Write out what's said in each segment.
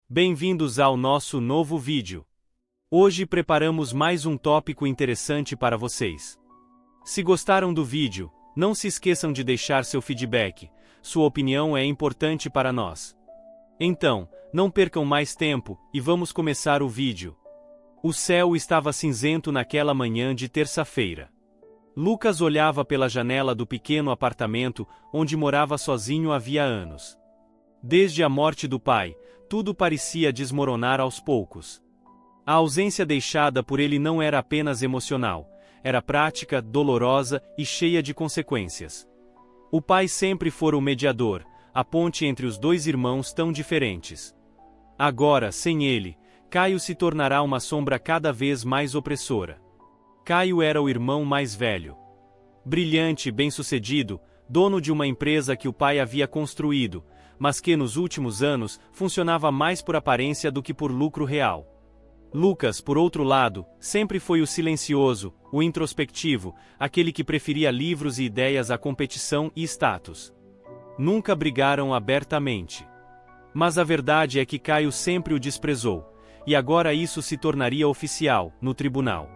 Bem-vindos ao nosso novo vídeo. Hoje preparamos mais um tópico interessante para vocês. Se gostaram do vídeo, não se esqueçam de deixar seu feedback, sua opinião é importante para nós. Então, não percam mais tempo, e vamos começar o vídeo. O céu estava cinzento naquela manhã de terça-feira. Lucas olhava pela janela do pequeno apartamento onde morava sozinho havia anos. Desde a morte do pai, tudo parecia desmoronar aos poucos. A ausência deixada por ele não era apenas emocional, era prática, dolorosa e cheia de consequências. O pai sempre fora o mediador, a ponte entre os dois irmãos tão diferentes. Agora, sem ele, Caio se tornará uma sombra cada vez mais opressora. Caio era o irmão mais velho. Brilhante e bem-sucedido, dono de uma empresa que o pai havia construído, mas que nos últimos anos funcionava mais por aparência do que por lucro real. Lucas, por outro lado, sempre foi o silencioso, o introspectivo, aquele que preferia livros e ideias à competição e status. Nunca brigaram abertamente. Mas a verdade é que Caio sempre o desprezou, e agora isso se tornaria oficial, no tribunal.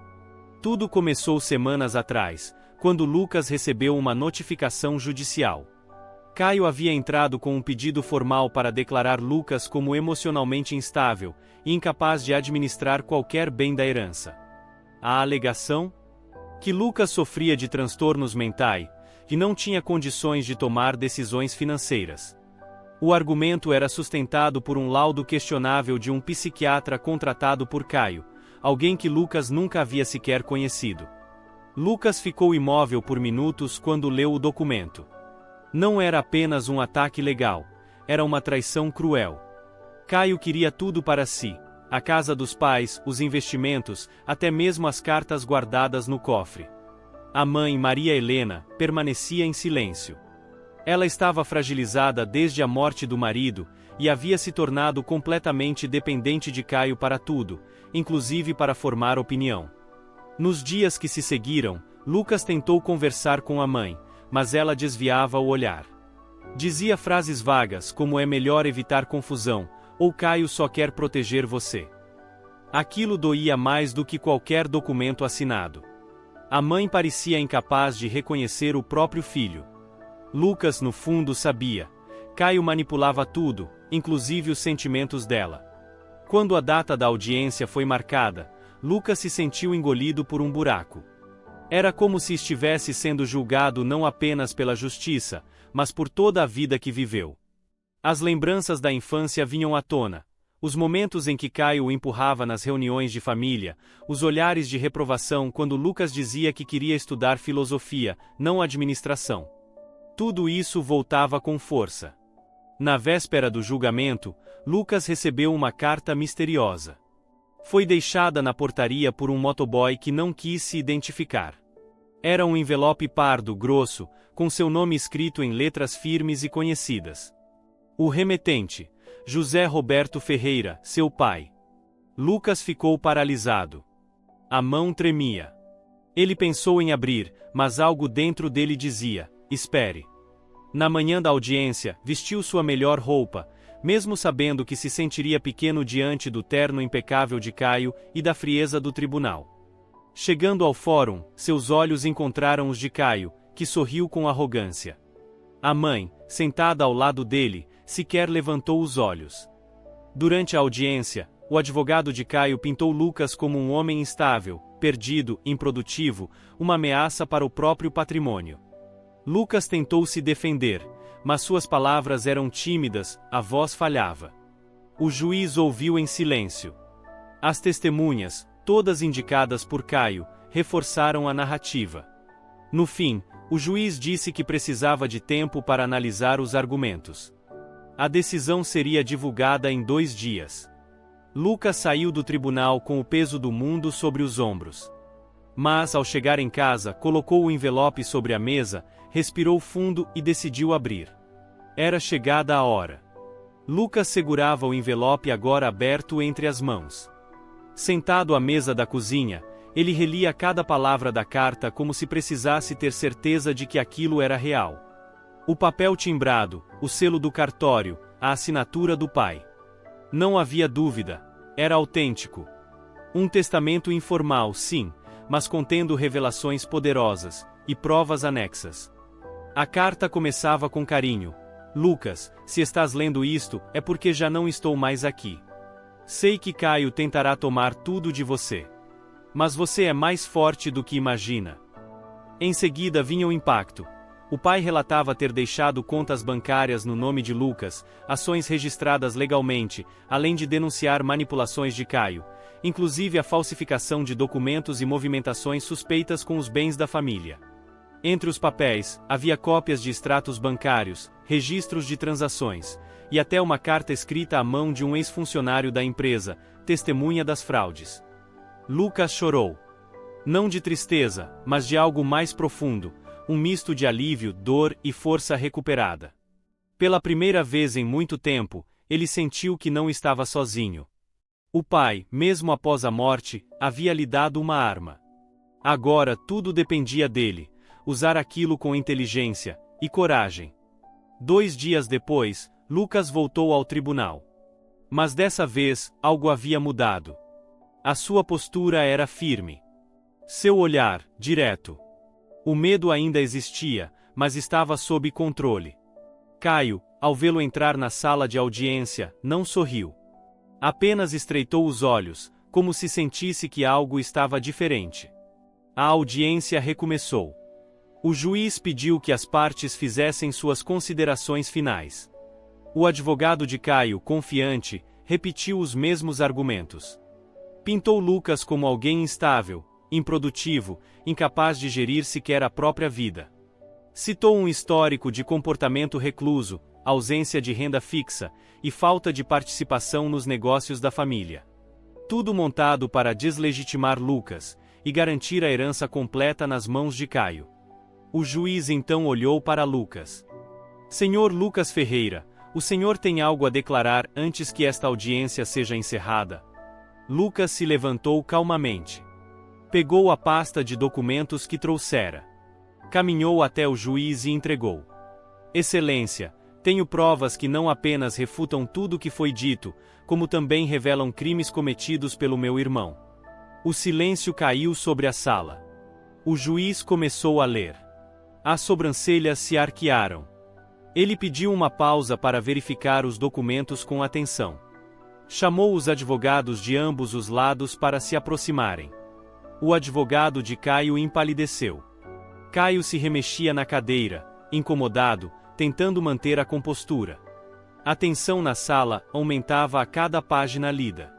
Tudo começou semanas atrás, quando Lucas recebeu uma notificação judicial. Caio havia entrado com um pedido formal para declarar Lucas como emocionalmente instável e incapaz de administrar qualquer bem da herança. A alegação? Que Lucas sofria de transtornos mentais e não tinha condições de tomar decisões financeiras. O argumento era sustentado por um laudo questionável de um psiquiatra contratado por Caio, alguém que Lucas nunca havia sequer conhecido. Lucas ficou imóvel por minutos quando leu o documento. Não era apenas um ataque legal, era uma traição cruel. Caio queria tudo para si: a casa dos pais, os investimentos, até mesmo as cartas guardadas no cofre. A mãe, Maria Helena, permanecia em silêncio. Ela estava fragilizada desde a morte do marido e havia se tornado completamente dependente de Caio para tudo, inclusive para formar opinião. Nos dias que se seguiram, Lucas tentou conversar com a mãe, mas ela desviava o olhar. Dizia frases vagas como "é melhor evitar confusão" ou "Caio só quer proteger você". Aquilo doía mais do que qualquer documento assinado. A mãe parecia incapaz de reconhecer o próprio filho. Lucas, no fundo, sabia. Caio manipulava tudo, inclusive os sentimentos dela. Quando a data da audiência foi marcada, Lucas se sentiu engolido por um buraco. Era como se estivesse sendo julgado não apenas pela justiça, mas por toda a vida que viveu. As lembranças da infância vinham à tona. Os momentos em que Caio o empurrava nas reuniões de família, os olhares de reprovação quando Lucas dizia que queria estudar filosofia, não administração. Tudo isso voltava com força. Na véspera do julgamento, Lucas recebeu uma carta misteriosa. Foi deixada na portaria por um motoboy que não quis se identificar. Era um envelope pardo grosso, com seu nome escrito em letras firmes e conhecidas. O remetente: José Roberto Ferreira, seu pai. Lucas ficou paralisado. A mão tremia. Ele pensou em abrir, mas algo dentro dele dizia: espere. Na manhã da audiência, vestiu sua melhor roupa, mesmo sabendo que se sentiria pequeno diante do terno impecável de Caio e da frieza do tribunal. Chegando ao fórum, seus olhos encontraram os de Caio, que sorriu com arrogância. A mãe, sentada ao lado dele, sequer levantou os olhos. Durante a audiência, o advogado de Caio pintou Lucas como um homem instável, perdido, improdutivo, uma ameaça para o próprio patrimônio. Lucas tentou se defender, mas suas palavras eram tímidas, a voz falhava. O juiz ouviu em silêncio. As testemunhas, todas indicadas por Caio, reforçaram a narrativa. No fim, o juiz disse que precisava de tempo para analisar os argumentos. A decisão seria divulgada em 2 dias. Lucas saiu do tribunal com o peso do mundo sobre os ombros. Mas, ao chegar em casa, colocou o envelope sobre a mesa, respirou fundo e decidiu abrir. Era chegada a hora. Lucas segurava o envelope agora aberto entre as mãos. Sentado à mesa da cozinha, ele relia cada palavra da carta como se precisasse ter certeza de que aquilo era real. O papel timbrado, o selo do cartório, a assinatura do pai. Não havia dúvida, era autêntico. Um testamento informal, sim, mas contendo revelações poderosas e provas anexas. A carta começava com carinho. Lucas, se estás lendo isto, é porque já não estou mais aqui. Sei que Caio tentará tomar tudo de você. Mas você é mais forte do que imagina. Em seguida vinha o impacto. O pai relatava ter deixado contas bancárias no nome de Lucas, ações registradas legalmente, além de denunciar manipulações de Caio, inclusive a falsificação de documentos e movimentações suspeitas com os bens da família. Entre os papéis, havia cópias de extratos bancários, registros de transações, e até uma carta escrita à mão de um ex-funcionário da empresa, testemunha das fraudes. Lucas chorou. Não de tristeza, mas de algo mais profundo, um misto de alívio, dor e força recuperada. Pela primeira vez em muito tempo, ele sentiu que não estava sozinho. O pai, mesmo após a morte, havia lhe dado uma arma. Agora tudo dependia dele, usar aquilo com inteligência e coragem. 2 dias depois, Lucas voltou ao tribunal. Mas dessa vez, algo havia mudado. A sua postura era firme. Seu olhar, direto. O medo ainda existia, mas estava sob controle. Caio, ao vê-lo entrar na sala de audiência, não sorriu. Apenas estreitou os olhos, como se sentisse que algo estava diferente. A audiência recomeçou. O juiz pediu que as partes fizessem suas considerações finais. O advogado de Caio, confiante, repetiu os mesmos argumentos. Pintou Lucas como alguém instável, improdutivo, incapaz de gerir sequer a própria vida. Citou um histórico de comportamento recluso, ausência de renda fixa e falta de participação nos negócios da família. Tudo montado para deslegitimar Lucas e garantir a herança completa nas mãos de Caio. O juiz então olhou para Lucas. Senhor Lucas Ferreira, o senhor tem algo a declarar antes que esta audiência seja encerrada? Lucas se levantou calmamente. Pegou a pasta de documentos que trouxera. Caminhou até o juiz e entregou. Excelência, tenho provas que não apenas refutam tudo o que foi dito, como também revelam crimes cometidos pelo meu irmão. O silêncio caiu sobre a sala. O juiz começou a ler. As sobrancelhas se arquearam. Ele pediu uma pausa para verificar os documentos com atenção. Chamou os advogados de ambos os lados para se aproximarem. O advogado de Caio empalideceu. Caio se remexia na cadeira, incomodado, tentando manter a compostura. A tensão na sala aumentava a cada página lida.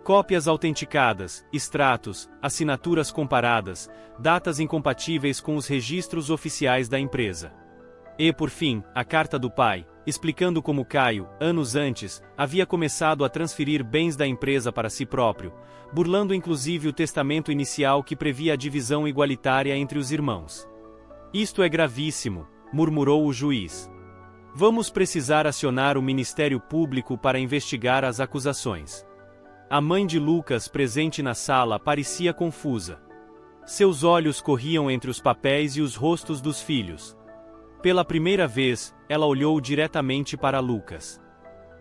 Cópias autenticadas, extratos, assinaturas comparadas, datas incompatíveis com os registros oficiais da empresa. E, por fim, a carta do pai, explicando como Caio, anos antes, havia começado a transferir bens da empresa para si próprio, burlando inclusive o testamento inicial que previa a divisão igualitária entre os irmãos. Isto é gravíssimo, murmurou o juiz. Vamos precisar acionar o Ministério Público para investigar as acusações. A mãe de Lucas, presente na sala, parecia confusa. Seus olhos corriam entre os papéis e os rostos dos filhos. Pela primeira vez, ela olhou diretamente para Lucas.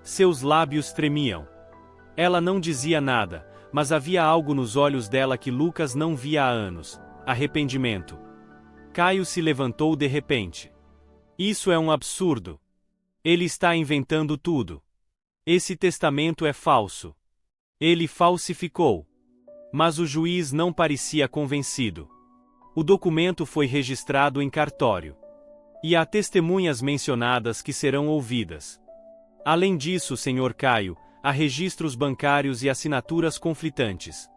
Seus lábios tremiam. Ela não dizia nada, mas havia algo nos olhos dela que Lucas não via há anos: arrependimento. Caio se levantou de repente. Isso é um absurdo. Ele está inventando tudo. Esse testamento é falso. Ele falsificou. Mas o juiz não parecia convencido. O documento foi registrado em cartório. E há testemunhas mencionadas que serão ouvidas. Além disso, Sr. Caio, há registros bancários e assinaturas conflitantes.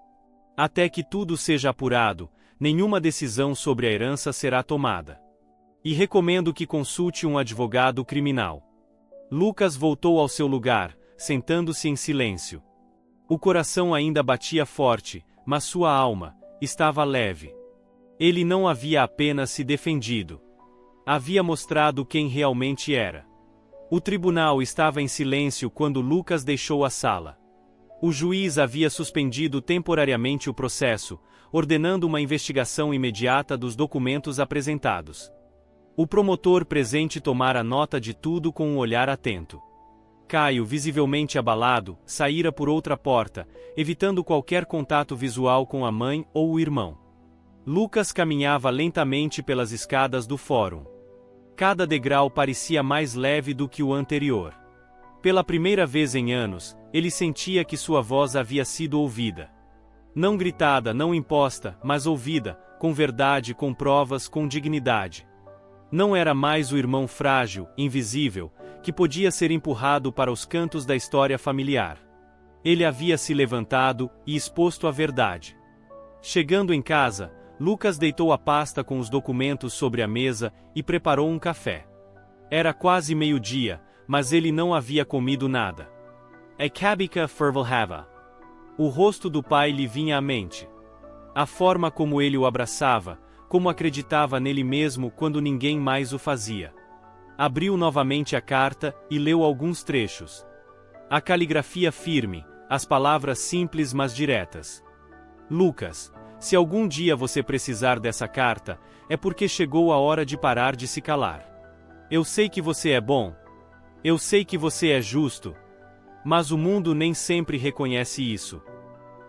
Até que tudo seja apurado, nenhuma decisão sobre a herança será tomada. E recomendo que consulte um advogado criminal. Lucas voltou ao seu lugar, sentando-se em silêncio. O coração ainda batia forte, mas sua alma estava leve. Ele não havia apenas se defendido. Havia mostrado quem realmente era. O tribunal estava em silêncio quando Lucas deixou a sala. O juiz havia suspendido temporariamente o processo, ordenando uma investigação imediata dos documentos apresentados. O promotor presente tomara nota de tudo com um olhar atento. Caio, visivelmente abalado, saíra por outra porta, evitando qualquer contato visual com a mãe ou o irmão. Lucas caminhava lentamente pelas escadas do fórum. Cada degrau parecia mais leve do que o anterior. Pela primeira vez em anos, ele sentia que sua voz havia sido ouvida. Não gritada, não imposta, mas ouvida, com verdade, com provas, com dignidade. Não era mais o irmão frágil, invisível, que podia ser empurrado para os cantos da história familiar. Ele havia se levantado e exposto a verdade. Chegando em casa, Lucas deitou a pasta com os documentos sobre a mesa e preparou um café. Era quase meio-dia, mas ele não havia comido nada. Ekabika fervilhava. O rosto do pai lhe vinha à mente. A forma como ele o abraçava, como acreditava nele mesmo quando ninguém mais o fazia. Abriu novamente a carta e leu alguns trechos. A caligrafia firme, as palavras simples mas diretas. Lucas, se algum dia você precisar dessa carta, é porque chegou a hora de parar de se calar. Eu sei que você é bom. Eu sei que você é justo. Mas o mundo nem sempre reconhece isso.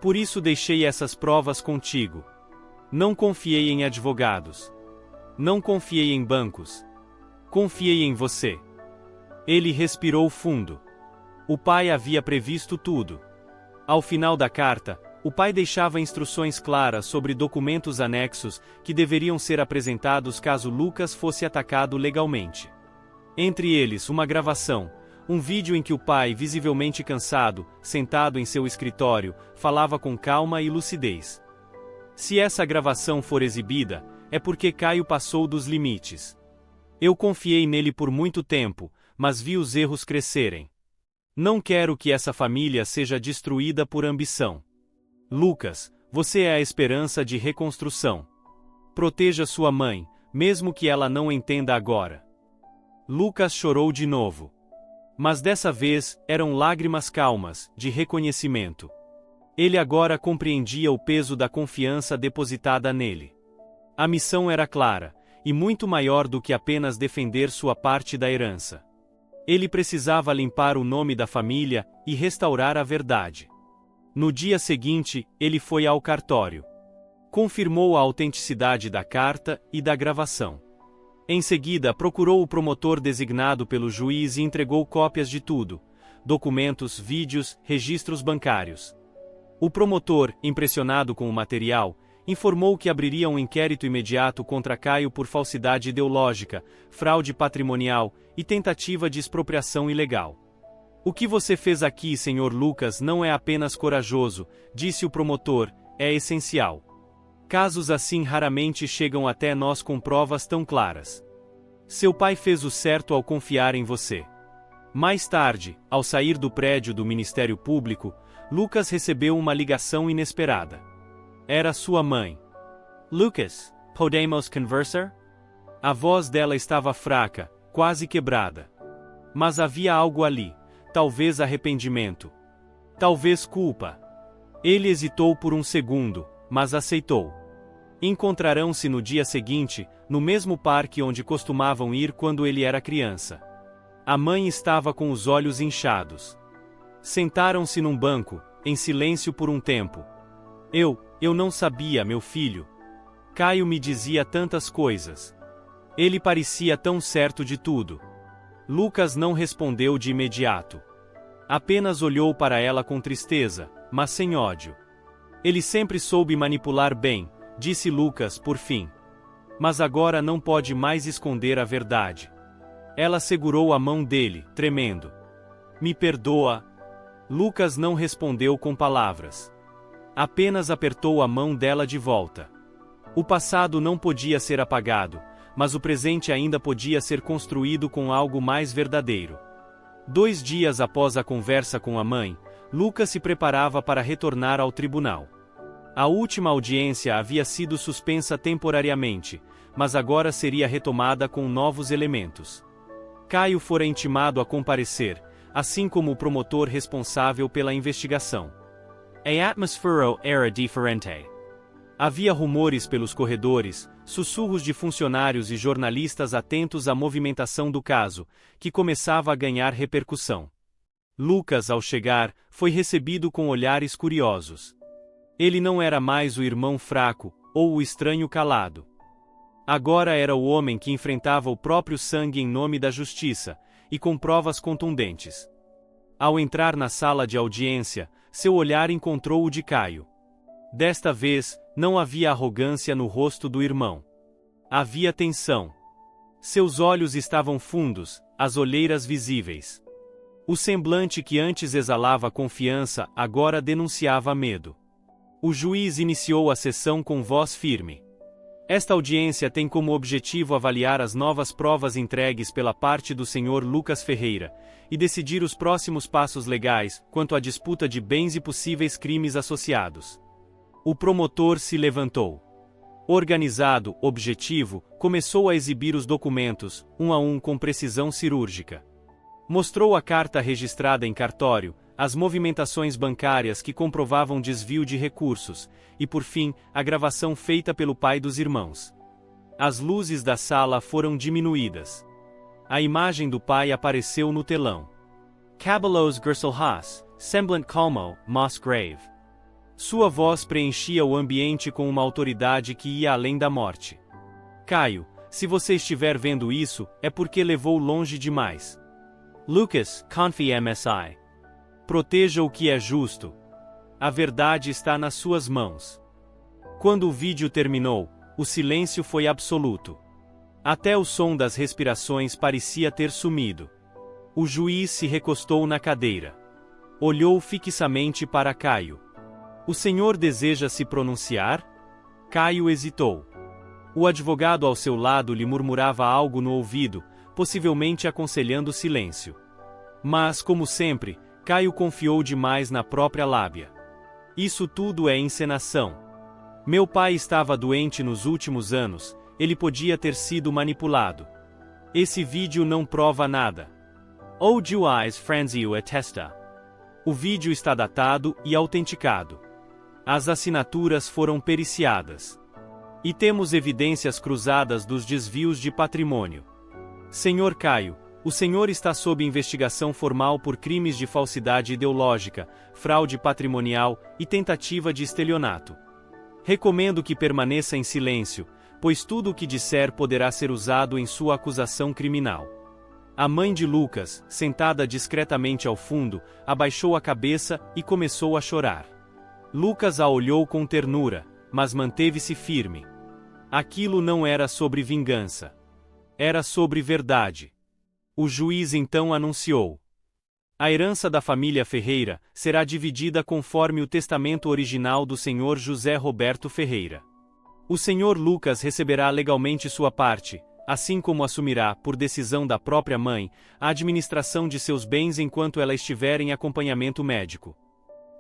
Por isso deixei essas provas contigo. Não confiei em advogados. Não confiei em bancos. Confiei em você. Ele respirou fundo. O pai havia previsto tudo. Ao final da carta, o pai deixava instruções claras sobre documentos anexos que deveriam ser apresentados caso Lucas fosse atacado legalmente. Entre eles, uma gravação, um vídeo em que o pai, visivelmente cansado, sentado em seu escritório, falava com calma e lucidez. Se essa gravação for exibida, é porque Caio passou dos limites. Eu confiei nele por muito tempo, mas vi os erros crescerem. Não quero que essa família seja destruída por ambição. Lucas, você é a esperança de reconstrução. Proteja sua mãe, mesmo que ela não entenda agora. Lucas chorou de novo. Mas dessa vez, eram lágrimas calmas, de reconhecimento. Ele agora compreendia o peso da confiança depositada nele. A missão era clara, e muito maior do que apenas defender sua parte da herança. Ele precisava limpar o nome da família e restaurar a verdade. No dia seguinte, ele foi ao cartório. Confirmou a autenticidade da carta e da gravação. Em seguida, procurou o promotor designado pelo juiz e entregou cópias de tudo: documentos, vídeos, registros bancários. O promotor, impressionado com o material, informou que abriria um inquérito imediato contra Caio por falsidade ideológica, fraude patrimonial e tentativa de expropriação ilegal. O que você fez aqui, Sr. Lucas, não é apenas corajoso, disse o promotor, é essencial. Casos assim raramente chegam até nós com provas tão claras. Seu pai fez o certo ao confiar em você. Mais tarde, ao sair do prédio do Ministério Público, Lucas recebeu uma ligação inesperada. Era sua mãe. Lucas, podemos conversar? A voz dela estava fraca, quase quebrada. Mas havia algo ali, talvez arrependimento. Talvez culpa. Ele hesitou por um segundo, mas aceitou. Encontrarão-se no dia seguinte, no mesmo parque onde costumavam ir quando ele era criança. A mãe estava com os olhos inchados. Sentaram-se num banco, em silêncio por um tempo. Eu não sabia, meu filho. Caio me dizia tantas coisas. Ele parecia tão certo de tudo. Lucas não respondeu de imediato. Apenas olhou para ela com tristeza, mas sem ódio. Ele sempre soube manipular bem, disse Lucas por fim. Mas agora não pode mais esconder a verdade. Ela segurou a mão dele, tremendo. Me perdoa. Lucas não respondeu com palavras. Apenas apertou a mão dela de volta. O passado não podia ser apagado, mas o presente ainda podia ser construído com algo mais verdadeiro. 2 dias após a conversa com a mãe, Lucas se preparava para retornar ao tribunal. A última audiência havia sido suspensa temporariamente, mas agora seria retomada com novos elementos. Caio fora intimado a comparecer, assim como o promotor responsável pela investigação. A atmosfera era diferente. Havia rumores pelos corredores, sussurros de funcionários e jornalistas atentos à movimentação do caso, que começava a ganhar repercussão. Lucas, ao chegar, foi recebido com olhares curiosos. Ele não era mais o irmão fraco, ou o estranho calado. Agora era o homem que enfrentava o próprio sangue em nome da justiça, e com provas contundentes. Ao entrar na sala de audiência, seu olhar encontrou o de Caio. Desta vez, não havia arrogância no rosto do irmão. Havia tensão. Seus olhos estavam fundos, as olheiras visíveis. O semblante que antes exalava confiança agora denunciava medo. O juiz iniciou a sessão com voz firme. Esta audiência tem como objetivo avaliar as novas provas entregues pela parte do Sr. Lucas Ferreira e decidir os próximos passos legais quanto à disputa de bens e possíveis crimes associados. O promotor se levantou. Organizado, objetivo, começou a exibir os documentos, um a um com precisão cirúrgica. Mostrou a carta registrada em cartório, as movimentações bancárias que comprovavam desvio de recursos, e por fim, a gravação feita pelo pai dos irmãos. As luzes da sala foram diminuídas. A imagem do pai apareceu no telão. Cabelos Gerselhaas, semblant calmo, Moss grave. Sua voz preenchia o ambiente com uma autoridade que ia além da morte. Caio, se você estiver vendo isso, é porque levou longe demais. Lucas, confie MSI. Proteja o que é justo. A verdade está nas suas mãos. Quando o vídeo terminou, o silêncio foi absoluto. Até o som das respirações parecia ter sumido. O juiz se recostou na cadeira. Olhou fixamente para Caio. O senhor deseja se pronunciar? Caio hesitou. O advogado ao seu lado lhe murmurava algo no ouvido, possivelmente aconselhando silêncio. Mas, como sempre, Caio confiou demais na própria lábia. Isso tudo é encenação. Meu pai estava doente nos últimos anos, ele podia ter sido manipulado. Esse vídeo não prova nada. O juiz Franzio atesta. O vídeo está datado e autenticado. As assinaturas foram periciadas. E temos evidências cruzadas dos desvios de patrimônio. Senhor Caio, o senhor está sob investigação formal por crimes de falsidade ideológica, fraude patrimonial e tentativa de estelionato. Recomendo que permaneça em silêncio, pois tudo o que disser poderá ser usado em sua acusação criminal. A mãe de Lucas, sentada discretamente ao fundo, abaixou a cabeça e começou a chorar. Lucas a olhou com ternura, mas manteve-se firme. Aquilo não era sobre vingança. Era sobre verdade. O juiz então anunciou: a herança da família Ferreira será dividida conforme o testamento original do Sr. José Roberto Ferreira. O Sr. Lucas receberá legalmente sua parte, assim como assumirá, por decisão da própria mãe, a administração de seus bens enquanto ela estiver em acompanhamento médico.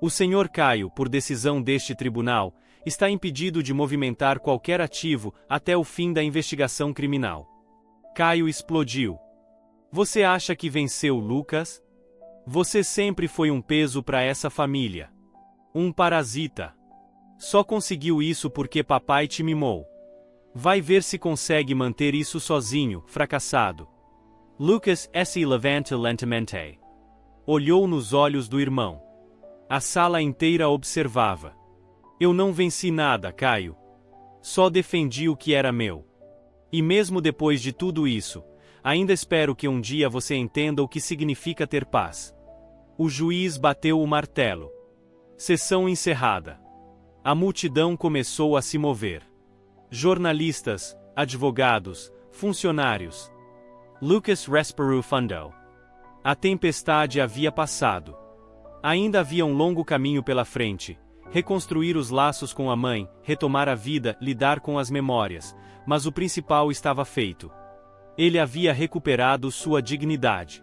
O Sr. Caio, por decisão deste tribunal, está impedido de movimentar qualquer ativo até o fim da investigação criminal. Caio explodiu. Você acha que venceu, Lucas? Você sempre foi um peso para essa família. Um parasita. Só conseguiu isso porque papai te mimou. Vai ver se consegue manter isso sozinho, fracassado. Lucas se levantou lentamente. Olhou nos olhos do irmão. A sala inteira observava. Eu não venci nada, Caio. Só defendi o que era meu. E mesmo depois de tudo isso, ainda espero que um dia você entenda o que significa ter paz. O juiz bateu o martelo. Sessão encerrada. A multidão começou a se mover. Jornalistas, advogados, funcionários. Lucas respirou fundo. A tempestade havia passado. Ainda havia um longo caminho pela frente. Reconstruir os laços com a mãe, retomar a vida, lidar com as memórias, mas o principal estava feito. Ele havia recuperado sua dignidade.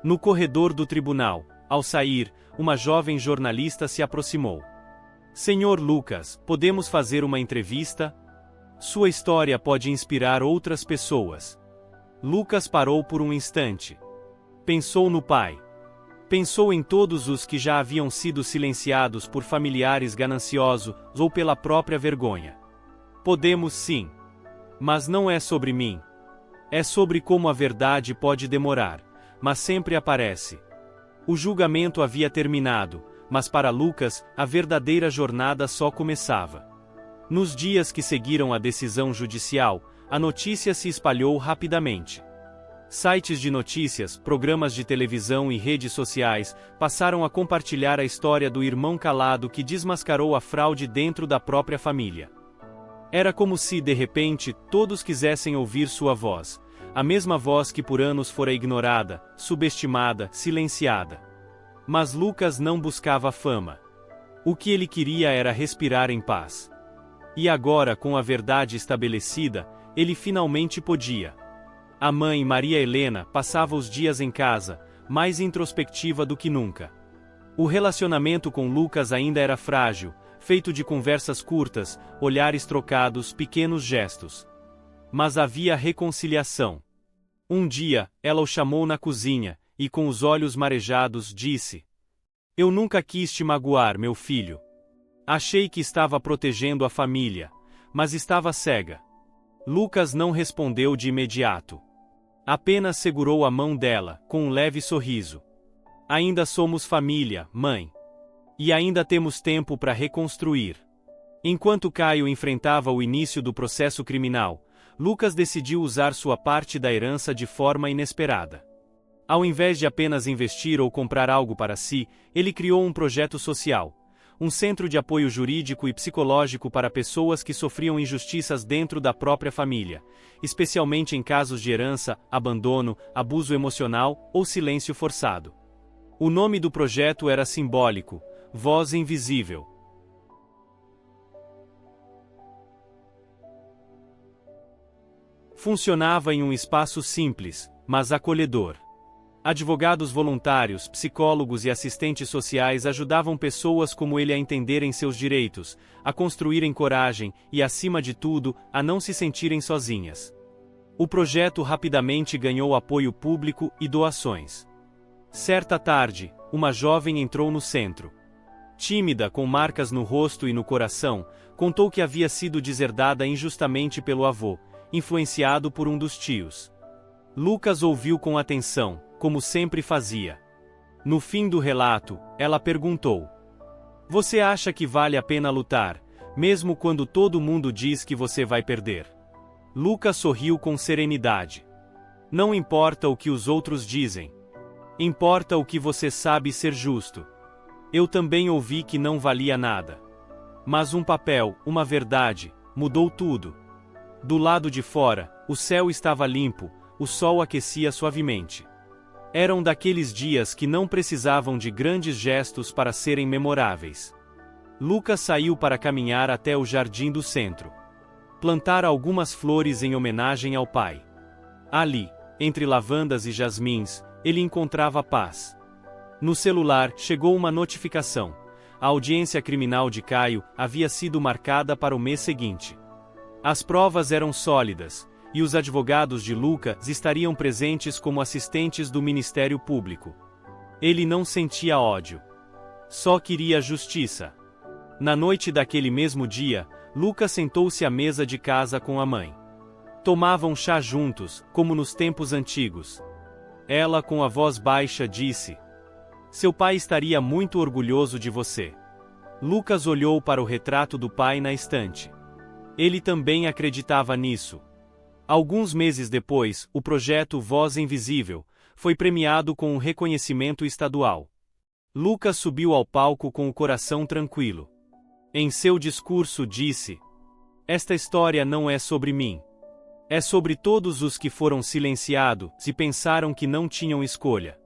No corredor do tribunal, ao sair, uma jovem jornalista se aproximou. Senhor Lucas, podemos fazer uma entrevista? Sua história pode inspirar outras pessoas. Lucas parou por um instante. Pensou no pai. Pensou em todos os que já haviam sido silenciados por familiares gananciosos ou pela própria vergonha. Podemos sim. Mas não é sobre mim. É sobre como a verdade pode demorar, mas sempre aparece. O julgamento havia terminado, mas para Lucas, a verdadeira jornada só começava. Nos dias que seguiram a decisão judicial, a notícia se espalhou rapidamente. Sites de notícias, programas de televisão e redes sociais passaram a compartilhar a história do irmão calado que desmascarou a fraude dentro da própria família. Era como se, de repente, todos quisessem ouvir sua voz, a mesma voz que por anos fora ignorada, subestimada, silenciada. Mas Lucas não buscava fama. O que ele queria era respirar em paz. E agora, com a verdade estabelecida, ele finalmente podia. A mãe, Maria Helena, passava os dias em casa, mais introspectiva do que nunca. O relacionamento com Lucas ainda era frágil, feito de conversas curtas, olhares trocados, pequenos gestos. Mas havia reconciliação. Um dia, ela o chamou na cozinha, e com os olhos marejados disse: "Eu nunca quis te magoar, meu filho. Achei que estava protegendo a família, mas estava cega." Lucas não respondeu de imediato. Apenas segurou a mão dela, com um leve sorriso. "Ainda somos família, mãe. E ainda temos tempo para reconstruir." Enquanto Caio enfrentava o início do processo criminal, Lucas decidiu usar sua parte da herança de forma inesperada. Ao invés de apenas investir ou comprar algo para si, ele criou um projeto social. Um centro de apoio jurídico e psicológico para pessoas que sofriam injustiças dentro da própria família, especialmente em casos de herança, abandono, abuso emocional ou silêncio forçado. O nome do projeto era simbólico: Voz Invisível. Funcionava em um espaço simples, mas acolhedor. Advogados voluntários, psicólogos e assistentes sociais ajudavam pessoas como ele a entenderem seus direitos, a construírem coragem e, acima de tudo, a não se sentirem sozinhas. O projeto rapidamente ganhou apoio público e doações. Certa tarde, uma jovem entrou no centro. Tímida, com marcas no rosto e no coração, contou que havia sido deserdada injustamente pelo avô, influenciado por um dos tios. Lucas ouviu com atenção, como sempre fazia. No fim do relato, ela perguntou: "Você acha que vale a pena lutar, mesmo quando todo mundo diz que você vai perder?" Lucas sorriu com serenidade. "Não importa o que os outros dizem. Importa o que você sabe ser justo. Eu também ouvi que não valia nada. Mas um papel, uma verdade, mudou tudo. Do lado de fora, o céu estava limpo, o sol aquecia suavemente. Eram daqueles dias que não precisavam de grandes gestos para serem memoráveis." Lucas saiu para caminhar até o jardim do centro. Plantar algumas flores em homenagem ao pai. Ali, entre lavandas e jasmins, ele encontrava paz. No celular, chegou uma notificação. A audiência criminal de Caio havia sido marcada para o mês seguinte. As provas eram sólidas, e os advogados de Lucas estariam presentes como assistentes do Ministério Público. Ele não sentia ódio. Só queria justiça. Na noite daquele mesmo dia, Lucas sentou-se à mesa de casa com a mãe. Tomavam chá juntos, como nos tempos antigos. Ela, com a voz baixa, disse: "Seu pai estaria muito orgulhoso de você." Lucas olhou para o retrato do pai na estante. Ele também acreditava nisso. Alguns meses depois, o projeto Voz Invisível foi premiado com um reconhecimento estadual. Lucas subiu ao palco com o coração tranquilo. Em seu discurso disse: "Esta história não é sobre mim. É sobre todos os que foram silenciados e pensaram que não tinham escolha.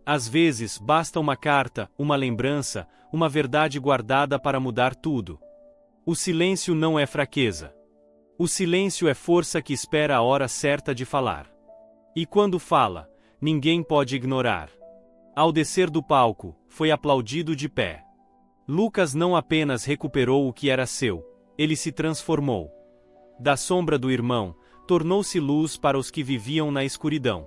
Às vezes, basta uma carta, uma lembrança, uma verdade guardada para mudar tudo. O silêncio não é fraqueza. O silêncio é força que espera a hora certa de falar. E quando fala, ninguém pode ignorar." Ao descer do palco, foi aplaudido de pé. Lucas não apenas recuperou o que era seu, ele se transformou. Da sombra do irmão, tornou-se luz para os que viviam na escuridão.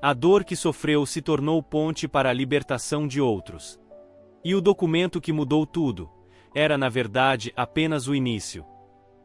A dor que sofreu se tornou ponte para a libertação de outros. E o documento que mudou tudo era, na verdade, apenas o início.